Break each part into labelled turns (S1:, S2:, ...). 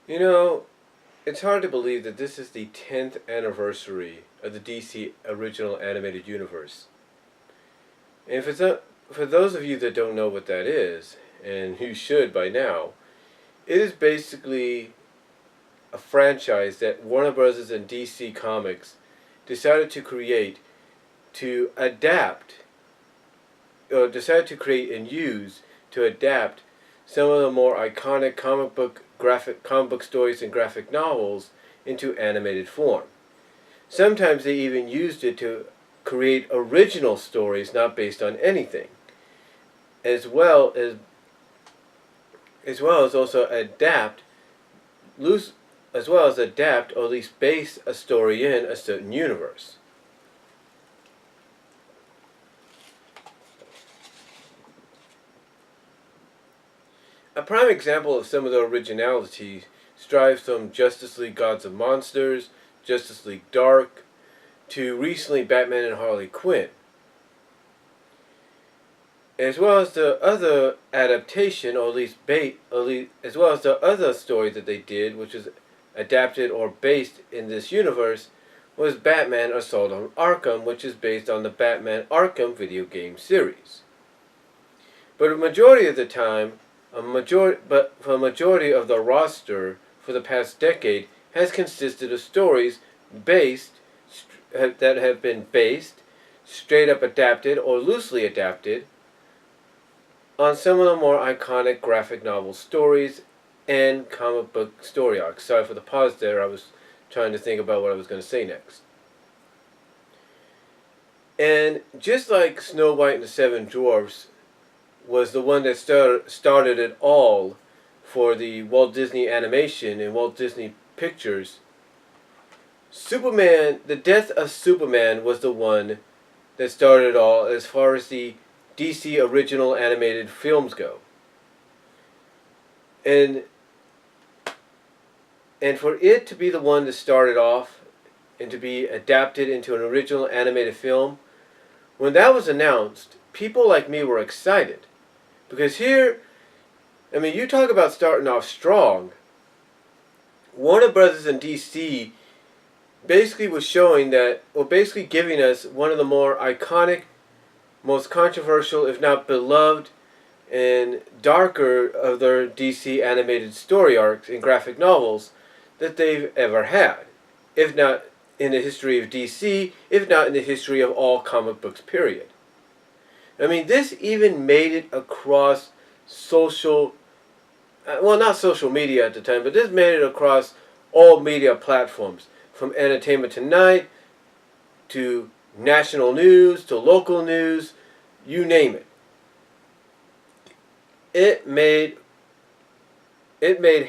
S1: You know, it's hard to believe that this is the 10th anniversary of the DC original animated universe. And for those of you that don't know what that is, and you should by now, it is basically a franchise that Warner Bros. And DC Comics decided to create to adapt, or decided to create and use to adapt some of the more iconic comic book stories and graphic novels into animated form. Sometimes they even used it to create original stories not based on anything, as well as also adapt loose as well as adapt or at least base a story in a certain universe. A prime example of some of the originality strives from Justice League Gods of Monsters, Justice League Dark, to recently Batman and Harley Quinn, as well as the other adaptation, or at least as well as the other story that they did, which was adapted or based in this universe, was Batman Assault on Arkham, which is based on the Batman Arkham video game series. But a majority of the time, for a majority of the roster for the past decade has consisted of stories that have been based, straight up adapted, or loosely adapted on some of the more iconic graphic novel stories and comic book story arcs. Sorry for the pause there, I was trying to think about what I was going to say next. And just like Snow White and the Seven Dwarfs was the one that started it all for the Walt Disney Animation and Walt Disney Pictures, the death of Superman was the one that started it all as far as the DC original animated films go. And for it to be the one that started off and to be adapted into an original animated film, when that was announced, people like me were excited. Because here, you talk about starting off strong. Warner Brothers and DC basically was showing that, or basically giving us one of the more iconic, most controversial, if not beloved, and darker of their DC animated story arcs and graphic novels that they've ever had. If not in the history of DC, if not in the history of all comic books, period. This even made it across not social media at the time, but this made it across all media platforms, from Entertainment Tonight to national news to local news, you name it. It made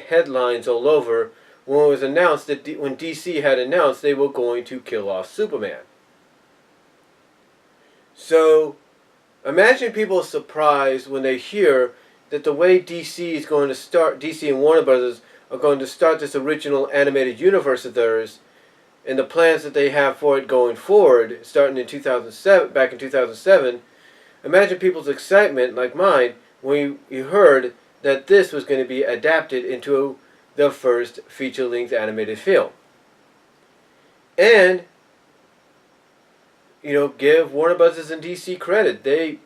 S1: headlines all over when it was announced when DC had announced they were going to kill off Superman. So imagine people's surprise when they hear that the way DC and Warner Brothers are going to start this original animated universe of theirs, and the plans that they have for it going forward, starting in 2007, back in 2007. Imagine people's excitement, like mine, when you heard that this was going to be adapted into the first feature-length animated film. And give Warner Bros. And DC credit. They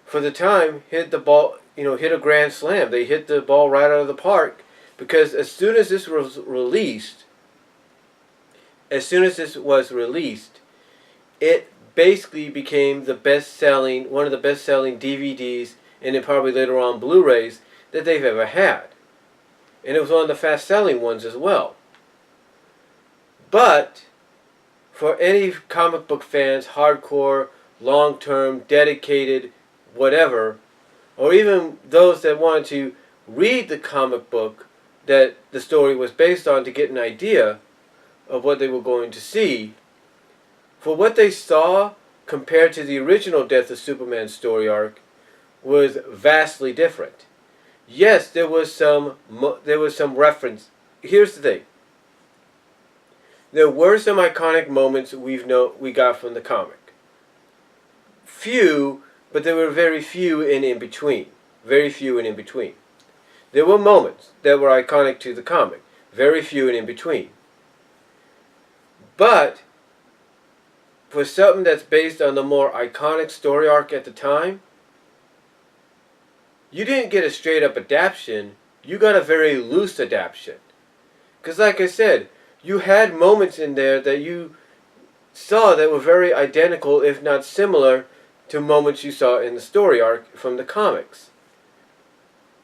S1: for the time hit the ball, hit a grand slam. They hit the ball right out of the park, because as soon as this was released, it basically became one of the best-selling DVDs, and then probably later on Blu-rays, that they've ever had. And it was one of the fast-selling ones as well. But for any comic book fans, hardcore, long-term, dedicated, whatever, or even those that wanted to read the comic book that the story was based on to get an idea of what they were going to see, for what they saw compared to the original Death of Superman story arc was vastly different. Yes, there was some reference. Here's the thing. There were some iconic moments we got from the comic. Few, but there were very few and in between. Very few and in between. There were moments that were iconic to the comic, very few and in between. But for something that's based on the more iconic story arc at the time, you didn't get a straight up adaptation, you got a very loose adaptation. Because like I said, you had moments in there that you saw that were very identical, if not similar, to moments you saw in the story arc from the comics.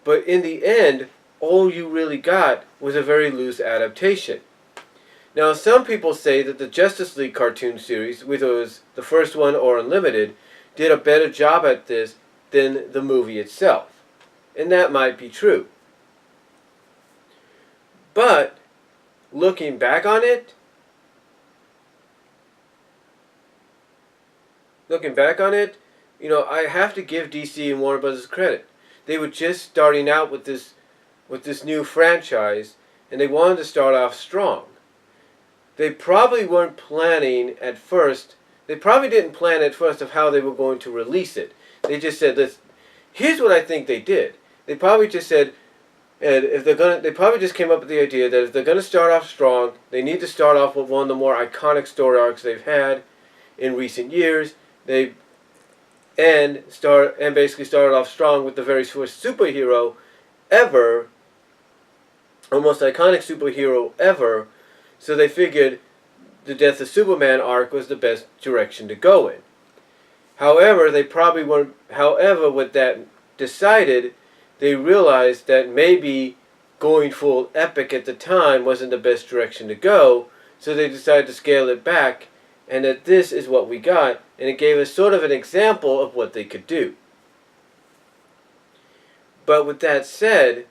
S1: But in the end, all you really got was a very loose adaptation. Now, some people say that the Justice League cartoon series, whether it was the first one or Unlimited, did a better job at this than the movie itself. And that might be true. But, looking back on it, I have to give DC and Warner Bros. Credit. They were just starting out with this new franchise, and they wanted to start off strong. They probably weren't planning at first. They probably didn't plan at first of how they were going to release it. They just said, here's what I think they did. They probably just said, they probably just came up with the idea that if they're going to start off strong, they need to start off with one of the more iconic story arcs they've had in recent years. And basically started off strong with the very first superhero ever, or most iconic superhero ever. So they figured the Death of Superman arc was the best direction to go in. However, they probably weren't. However, with that decided, they realized that maybe going full epic at the time wasn't the best direction to go. So they decided to scale it back, and that this is what we got, and it gave us sort of an example of what they could do. But with that said,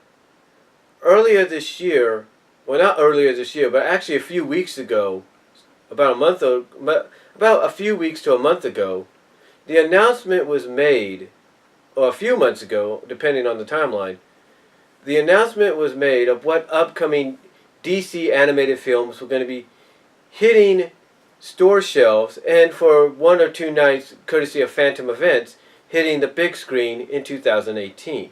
S1: earlier this year, well, not earlier this year, but actually a few weeks ago, about a few weeks to a month ago, the announcement was made, or a few months ago, depending on the timeline, the announcement was made of what upcoming DC animated films were going to be hitting store shelves, and for 1 or 2 nights, courtesy of Phantom Events, hitting the big screen in 2018.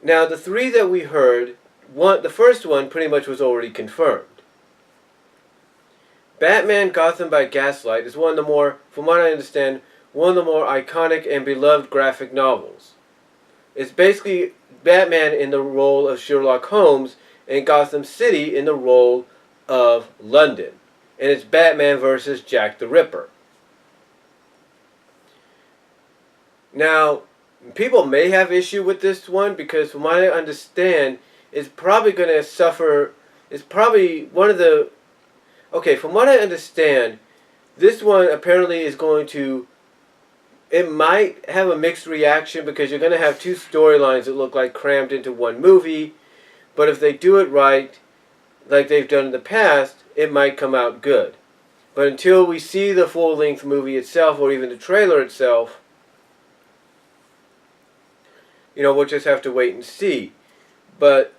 S1: Now, the 3 that we heard, the first one pretty much was already confirmed. Batman Gotham by Gaslight is one of the more, from what I understand, one of the more iconic and beloved graphic novels. It's basically Batman in the role of Sherlock Holmes and Gotham City in the role of London. And it's Batman versus Jack the Ripper. Now, people may have issue with this one because from what I understand, it's probably going to suffer, it's probably one of the, okay, from what I understand, this one apparently is going to, it might have a mixed reaction because you're going to have 2 storylines that look like crammed into one movie, but if they do it right, like they've done in the past, it might come out good. But until we see the full-length movie itself, or even the trailer itself, we'll just have to wait and see. But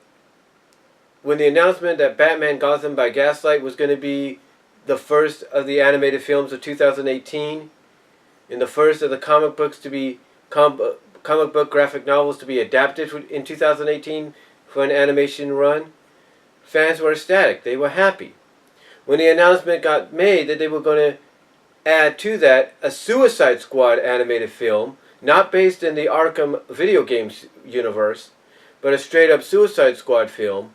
S1: when the announcement that Batman Gotham by Gaslight was going to be the first of the animated films of 2018, and the first of the comic book graphic novels to be adapted in 2018 for an animation run, fans were ecstatic. They were happy. When the announcement got made that they were going to add to that a Suicide Squad animated film, not based in the Arkham video games universe, but a straight-up Suicide Squad film,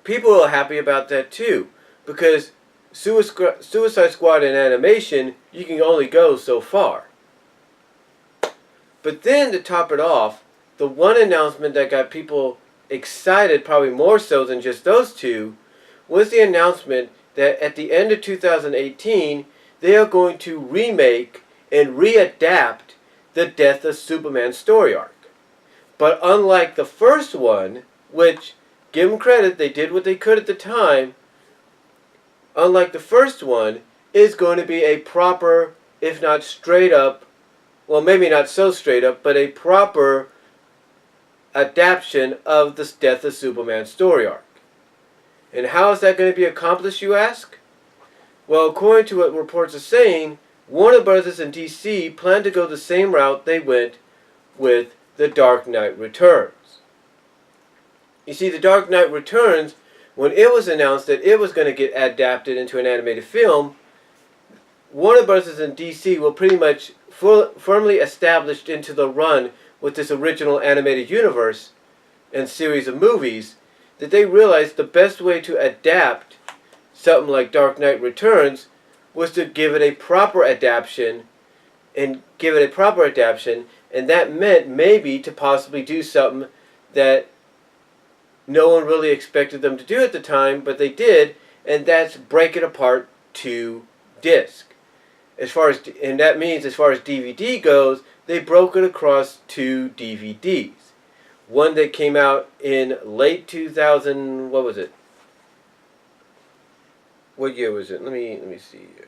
S1: people were happy about that too, because Suicide Squad in animation, you can only go so far. But then, to top it off, the one announcement that got people excited, probably more so than just those 2, was the announcement that at the end of 2018, they are going to remake and readapt the Death of Superman story arc. But unlike the first one, which, give them credit, they did what they could at the time, unlike the first one, is going to be a proper, if not straight up, well, maybe not so straight up, but a proper adaptation of the Death of Superman story arc. And how is that going to be accomplished, you ask? Well, according to what reports are saying, Warner Bros. And DC plan to go the same route they went with The Dark Knight Returns. You see, The Dark Knight Returns, when it was announced that it was going to get adapted into an animated film, Warner Bros. And DC were pretty much firmly established into the run with this original animated universe and series of movies, that they realized the best way to adapt something like Dark Knight Returns was to give it a proper adaptation, and that meant maybe to possibly do something that no one really expected them to do at the time, but they did, and that's break it apart to disc. And that means as far as DVD goes, they broke it across 2 DVDs. One that came out in late 2000, what was it? What year was it? Let me see here.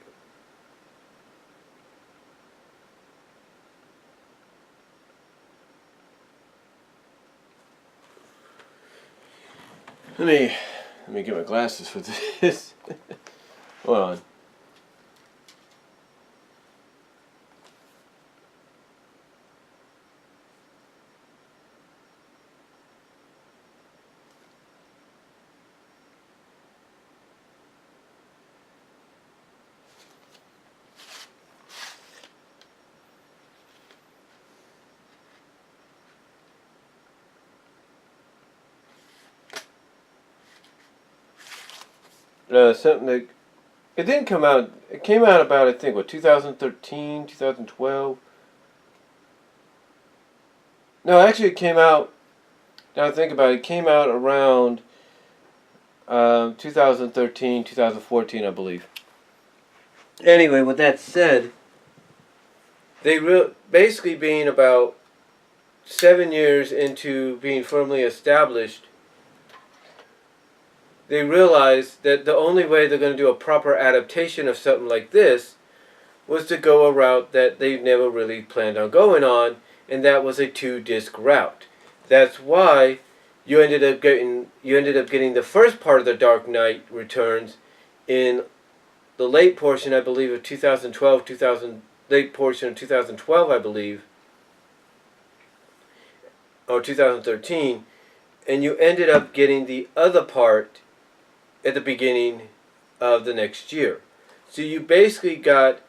S1: Let me get my glasses for this. Hold on. Something that it didn't come out. It came out about, I think, what, 2013, 2012. No, actually, it came out. Now I think about it, it came out around 2013, 2014, I believe. Anyway, with that said, they basically being about 7 years into being firmly established, they realized that the only way they're going to do a proper adaptation of something like this was to go a route that they never really planned on going on, and that was a 2-disc route. That's why you ended up getting the first part of The Dark Knight Returns in the late portion, I believe, of 2012, I believe, or 2013, and you ended up getting the other part at the beginning of the next year. So you basically got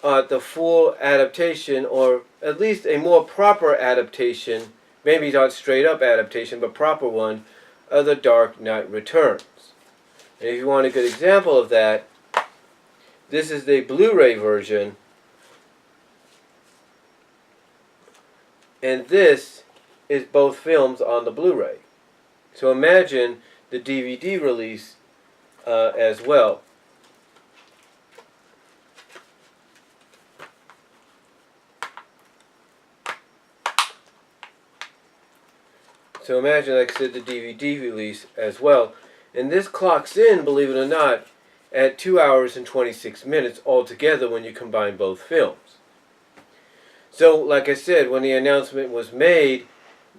S1: the full adaptation, or at least a more proper adaptation, maybe not straight up adaptation, but proper one, of The Dark Knight Returns. And if you want a good example of that, this is the Blu-ray version, and this is both films on the Blu-ray. So imagine the DVD release as well. So imagine, like I said, the DVD release as well. And this clocks in, believe it or not, at 2 hours and 26 minutes altogether when you combine both films. So, like I said, when the announcement was made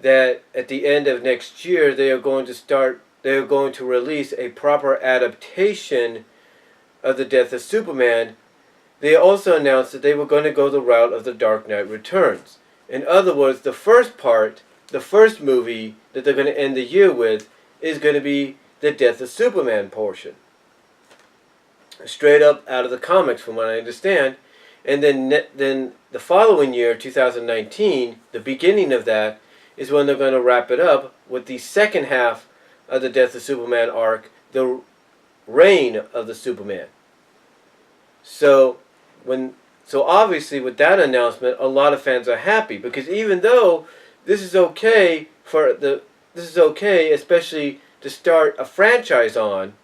S1: that at the end of next year they are going to release a proper adaptation of the death of Superman, they also announced that they were going to go the route of The Dark Knight Returns. In other words, the first part, the first movie that they're going to end the year with, is going to be the death of Superman portion. Straight up out of the comics, from what I understand. And then the following year, 2019, the beginning of that, is when they're going to wrap it up with the second half of the Death of Superman arc, the reign of the Superman. So obviously with that announcement, a lot of fans are happy, because even though this is okay, especially to start a franchise on,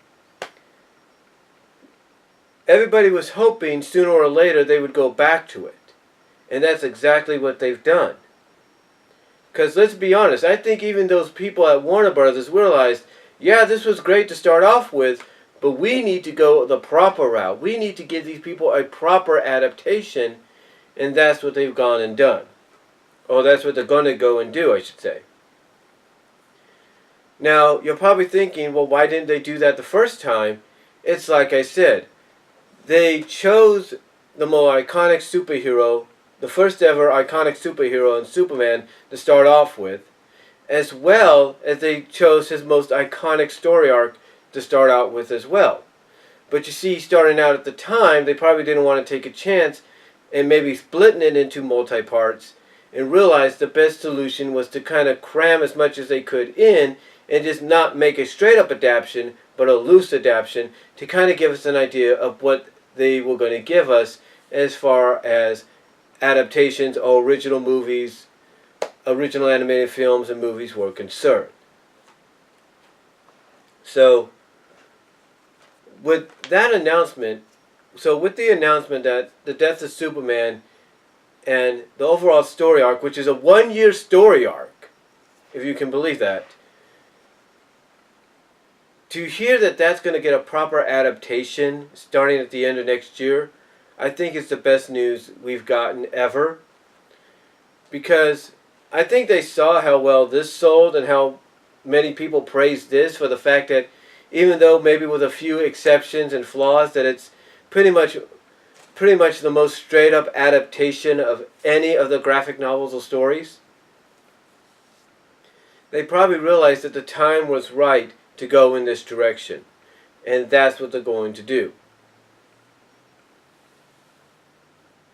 S1: everybody was hoping sooner or later they would go back to it. And that's exactly what they've done. Because let's be honest, I think even those people at Warner Brothers realized, yeah, this was great to start off with, but we need to go the proper route. We need to give these people a proper adaptation, and that's what they've gone and done. Or that's what they're going to go and do, I should say. Now, you're probably thinking, well, why didn't they do that the first time? It's like I said, they chose the more iconic superhero the first ever iconic superhero in Superman to start off with, as well as they chose his most iconic story arc to start out with as well. But you see, starting out at the time, they probably didn't want to take a chance and maybe splitting it into multi-parts, and realized the best solution was to kind of cram as much as they could in and just not make a straight up adaptation, but a loose adaptation to kind of give us an idea of what they were going to give us as far as adaptations or original movies, original animated films and movies were concerned. So, with that announcement, with the announcement that the death of Superman and the overall story arc, which is a 1-year story arc, if you can believe that, to hear that that's going to get a proper adaptation starting at the end of next year, I think it's the best news we've gotten ever. Because I think they saw how well this sold and how many people praised this for the fact that even though maybe with a few exceptions and flaws, that it's pretty much the most straight up adaptation of any of the graphic novels or stories. They probably realized that the time was right to go in this direction, and that's what they're going to do.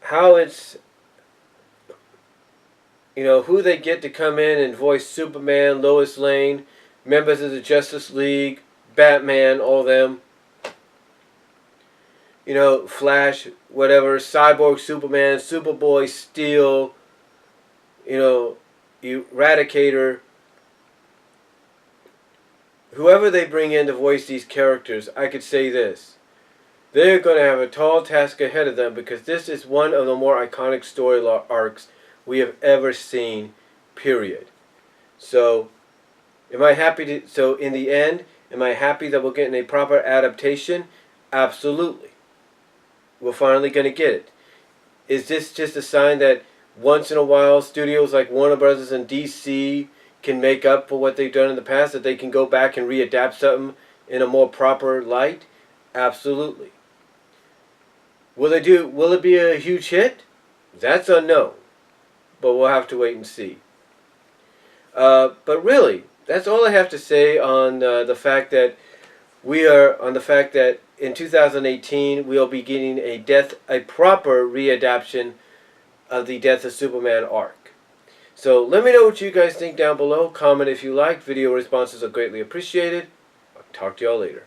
S1: How it's, who they get to come in and voice Superman, Lois Lane, members of the Justice League, Batman, all them, Flash, whatever, Cyborg, Superman, Superboy, Steel, Eradicator, whoever they bring in to voice these characters, I could say this: they're going to have a tall task ahead of them, because this is one of the more iconic story arcs we have ever seen, period. So, in the end, am I happy that we're getting a proper adaptation? Absolutely. We're finally going to get it. Is this just a sign that once in a while studios like Warner Brothers and DC can make up for what they've done in the past, that they can go back and readapt something in a more proper light? Absolutely. Will it be a huge hit? That's unknown. But we'll have to wait and see. But really, that's all I have to say on the fact that in 2018 we'll be getting a proper readaptation of the Death of Superman arc. So let me know what you guys think down below. Comment if you like. Video responses are greatly appreciated. I'll talk to y'all later.